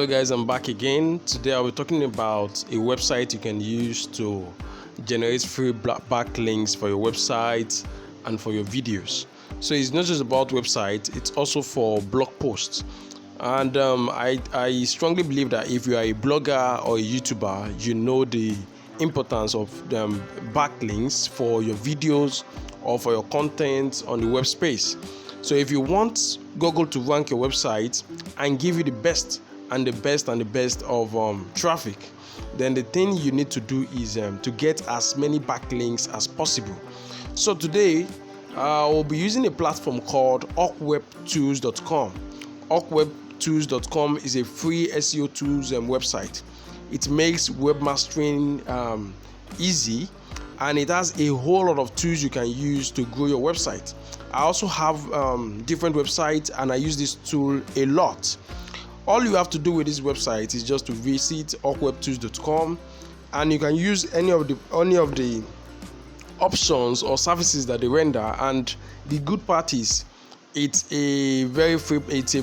Hello guys, I'm back again. Today I'll be talking about a website you can use to generate free backlinks for your website and for your videos. So it's not just about website, it's also for blog posts. And I strongly believe that if you are a blogger or a YouTuber, you know the importance of backlinks for your videos or for your content on the web space. So if you want Google to rank your website and give you the best of traffic, then the thing you need to do is to get as many backlinks as possible. So today we'll be using a platform called awkwebtools.com. Awkwebtools.com is a free SEO tools website. It makes webmastering easy, and it has a whole lot of tools you can use to grow your website. I also have different websites, and I use this tool a lot. All you have to do with this website is just to visit awkwebtools.com, and you can use any of the options or services that they render. And the good part is it's a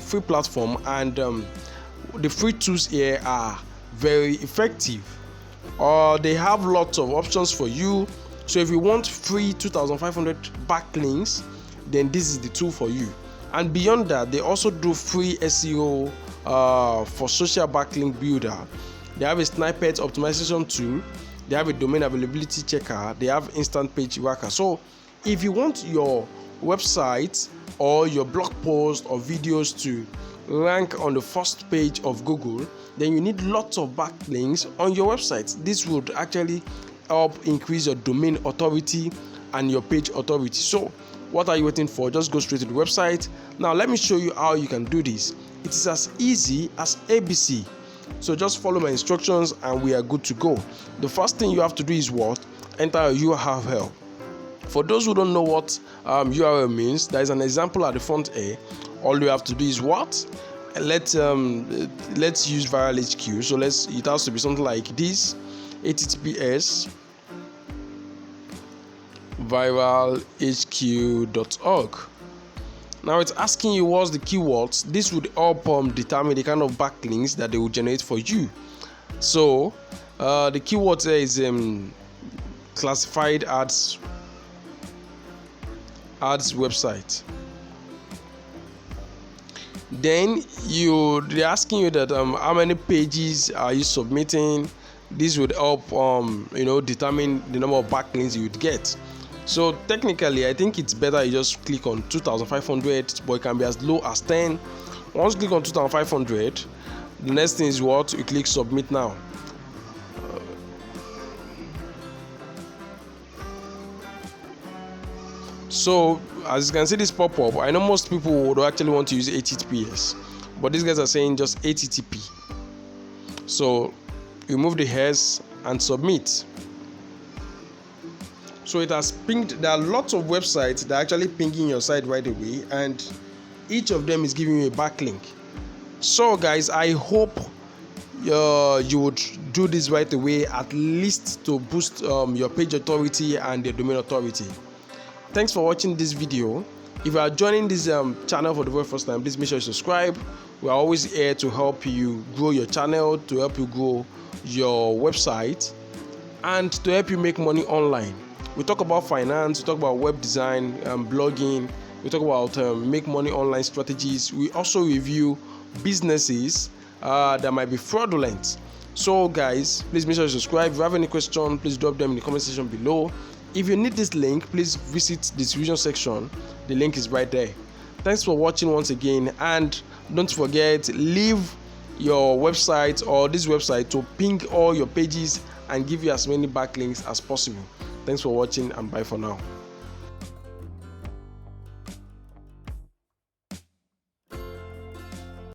free platform, and the free tools here are very effective. They have lots of options for you. So if you want free 2,500 backlinks, then this is the tool for you. And beyond that, they also do free SEO for social backlink builder. They have a snippet optimization tool. They have a domain availability checker. They have instant page tracker. So if you want your website or your blog post or videos to rank on the first page of Google, then you need lots of backlinks on your website. This would actually help increase your domain authority and your page authority. So what are you waiting for? Just go straight to the website. Now let me show you how you can do this. It is as easy as ABC. So just follow my instructions and we are good to go. The first thing you have to do is what? Enter a URL. For those who don't know what URL means, there is an example at the front here. All you have to do is what? Let's use Viral HQ. So it has to be something like this: https viralhq.org. Now it's asking you what's the keywords. This would help determine the kind of backlinks that they will generate for you. So the keywords there is classified ads website. Then they're asking you that how many pages are you submitting. This would help determine the number of backlinks you would get. So technically, I think it's better you just click on 2,500, but it can be as low as 10. Once you click on 2,500, the next thing is what? You click submit now. So as you can see this pop up, I know most people would actually want to use HTTPS, but these guys are saying just HTTP. So remove the S and submit. So it has pinged. There are lots of websites that are actually pinging your site right away, and each of them is giving you a backlink. So guys, I hope you would do this right away, at least to boost your page authority and your domain authority. Thanks for watching this video. If you are joining this channel for the very first time, please make sure you subscribe. We are always here to help you grow your channel, to help you grow your website, and to help you make money online. We talk about finance, we talk about web design, blogging, we talk about make money online strategies. We also review businesses that might be fraudulent. So guys, please make sure you subscribe. If you have any question, please drop them in the comment section below. If you need this link, please visit the description section. The link is right there. Thanks for watching once again, and don't forget, leave your website or this website to ping all your pages and give you as many backlinks as possible. Thanks for watching, and bye for now.